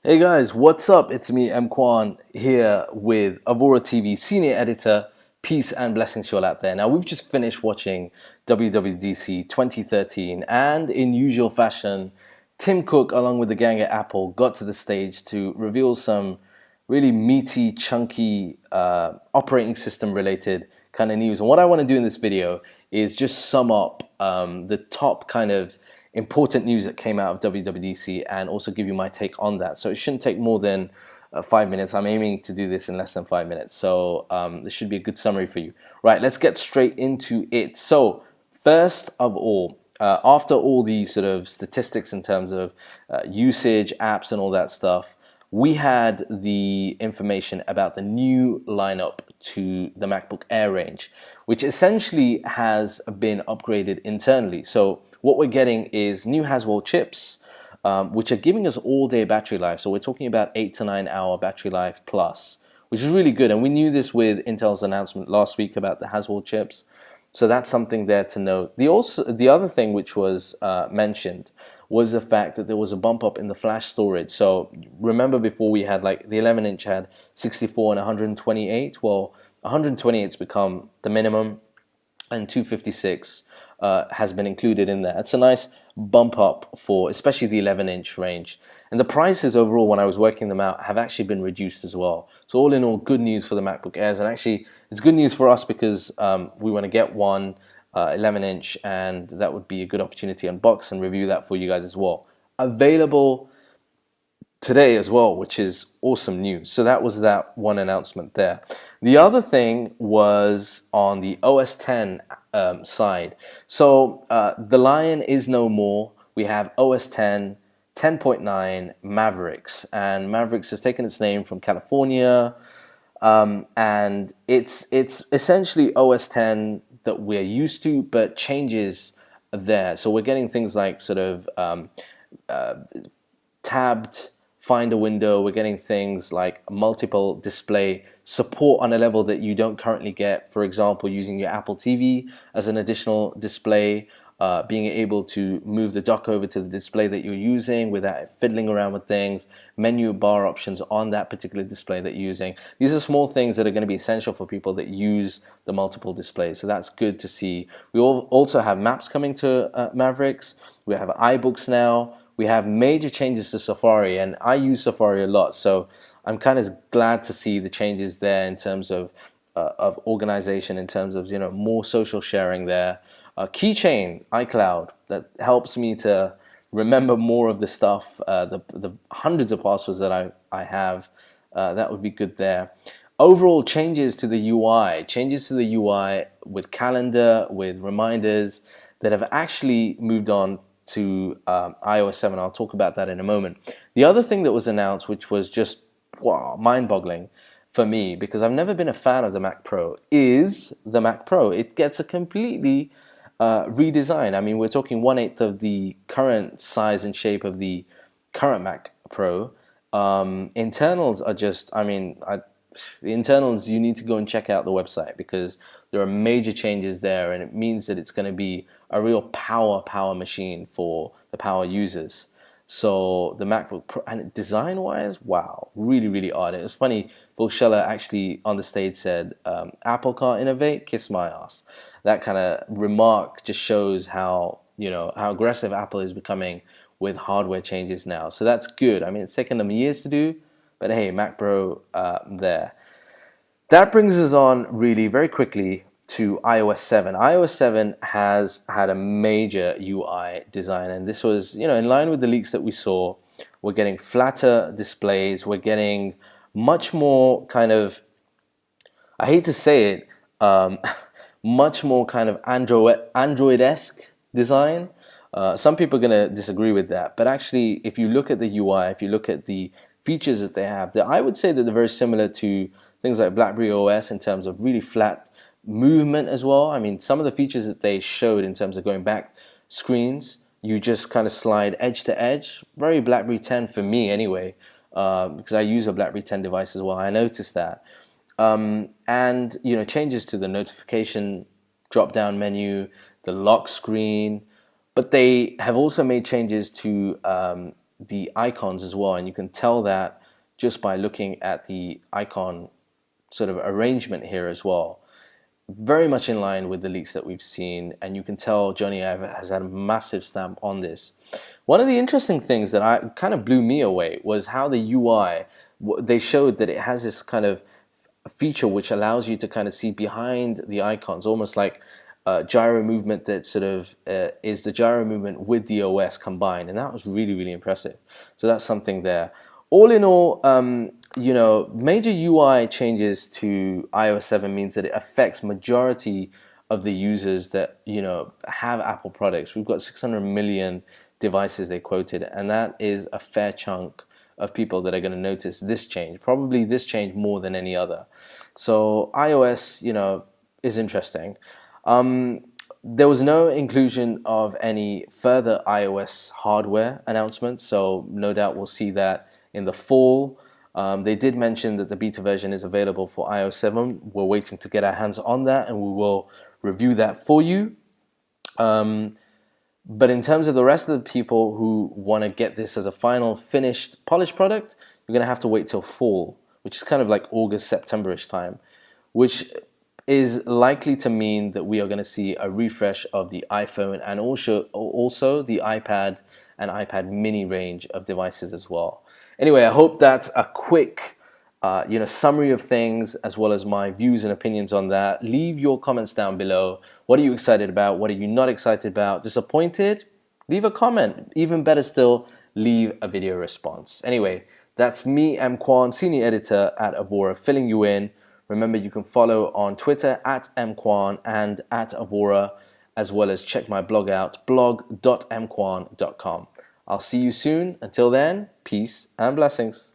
Hey guys, what's up? It's me, MacBook here with Avora TV Senior Editor. Peace and blessings to all out there. Now, we've just finished watching WWDC 2013, and in usual fashion, Tim Cook, along with the gang at Apple, got to the stage to reveal some really meaty, chunky operating system related kind of news. And what I want to do in this video is just sum up the top kind of important news that came out of WWDC and also give you my take on that. So it shouldn't take more than 5 minutes. I'm aiming to do this in less than 5 minutes. So this should be a good summary for you. Right, let's get straight into it. So first of all, after all the sort of statistics in terms of usage, apps and all that stuff, we had the information about the new lineup to the MacBook Air range, which essentially has been upgraded internally. So what we're getting is new Haswell chips, which are giving us all-day battery life. So we're talking about 8 to 9 hour battery life plus, which is really good. And we knew this with Intel's announcement last week about the Haswell chips. So that's something there to note. The other thing which was mentioned was the fact that there was a bump up in the flash storage. So remember before we had like the 11-inch had 64 and 128. Well, 128's become the minimum, and 256 has been included in there. It's a nice bump up for especially the 11-inch range. And the prices overall, when I was working them out, have actually been reduced as well. So all in all, good news for the MacBook Airs. And actually, it's good news for us because we want to get one 11-inch, and that would be a good opportunity to unbox and review that for you guys as well. Available today as well, which is awesome news. So that was that one announcement there. The other thing was on the OS X side. So the Lion is no more. We have OS X 10.9 Mavericks, and Mavericks has taken its name from California, and it's essentially OS X that we're used to, but changes there. So we're getting things like sort of tabbed find a window. We're getting things like multiple display support on a level that you don't currently get. For example, using your Apple TV as an additional display, being able to move the dock over to the display that you're using without fiddling around with things, menu bar options on that particular display that you're using. These are small things that are going to be essential for people that use the multiple displays. So that's good to see. We also have maps coming to Mavericks. We have iBooks now. We have major changes to Safari, and I use Safari a lot, so I'm kind of glad to see the changes there in terms of organization, in terms of more social sharing there. Keychain, iCloud, that helps me to remember more of the stuff, the hundreds of passwords that I have. That would be good there. Overall changes to the UI with calendar, with reminders that have actually moved on to iOS 7. I'll talk about that in a moment. The other thing that was announced, which was just mind-boggling for me, because I've never been a fan of the Mac Pro, is the Mac Pro. It gets a completely redesign. I mean, we're talking 1/8 of the current size and shape of the current Mac Pro. Internals are just, the internals, you need to go and check out the website because there are major changes there, and it means that it's going to be a real power machine for the power users. So the MacBook Pro, and design-wise, wow, really odd. It was funny, Phil Schiller actually on the stage said, Apple can't innovate, kiss my ass. That kind of remark just shows how, how aggressive Apple is becoming with hardware changes now. So that's good. I mean, it's taken them years to do, but hey, Mac Pro there. That brings us on really very quickly to iOS 7. iOS 7 has had a major UI design, and this was, in line with the leaks that we saw. We're getting flatter displays. We're getting much more kind of, I hate to say it, much more kind of Android-esque design. Some people are going to disagree with that, but actually, if you look at the UI, if you look at the features that they have, I would say that they're very similar to things like BlackBerry OS in terms of really flat movement as well. I mean, some of the features that they showed in terms of going back screens, you just kind of slide edge to edge. Very BlackBerry 10 for me anyway, because I use a BlackBerry 10 device as well. I noticed that. And, changes to the notification drop-down menu, the lock screen, but they have also made changes to the icons as well, and you can tell that just by looking at the icon sort of arrangement here as well. Very much in line with the leaks that we've seen, and you can tell Jony Ive has had a massive stamp on this. One of the interesting things that kind of blew me away was how the UI, they showed that it has this kind of feature which allows you to kind of see behind the icons, almost like gyro movement that sort of is the gyro movement with the OS combined, and that was really, really impressive. So that's something there. All in all, you know, major UI changes to iOS 7 means that it affects majority of the users that, you know, have Apple products. We've got 600 million devices they quoted, and that is a fair chunk of people that are going to notice this change, probably this change more than any other. So iOS, you know, is interesting. There was no inclusion of any further iOS hardware announcements, so no doubt we'll see that in the fall. They did mention that the beta version is available for iOS 7. We're waiting to get our hands on that, and we will review that for you. But in terms of the rest of the people who want to get this as a final finished polished product, you're going to have to wait till fall, which is kind of like August, September-ish time, which is likely to mean that we are going to see a refresh of the iPhone and also the iPad and iPad mini range of devices as well. Anyway, I hope that's a quick you know, summary of things, as well as my views and opinions on that. Leave your comments down below. What are you excited about? What are you not excited about? Disappointed? Leave a comment. Even better still, leave a video response. Anyway, that's me, EMKWAN, Senior Editor at Avora, filling you in. Remember, you can follow on Twitter at EMKWAN and at Avora, as well as check my blog out, blog.emkwan.com. I'll see you soon. Until then, peace and blessings.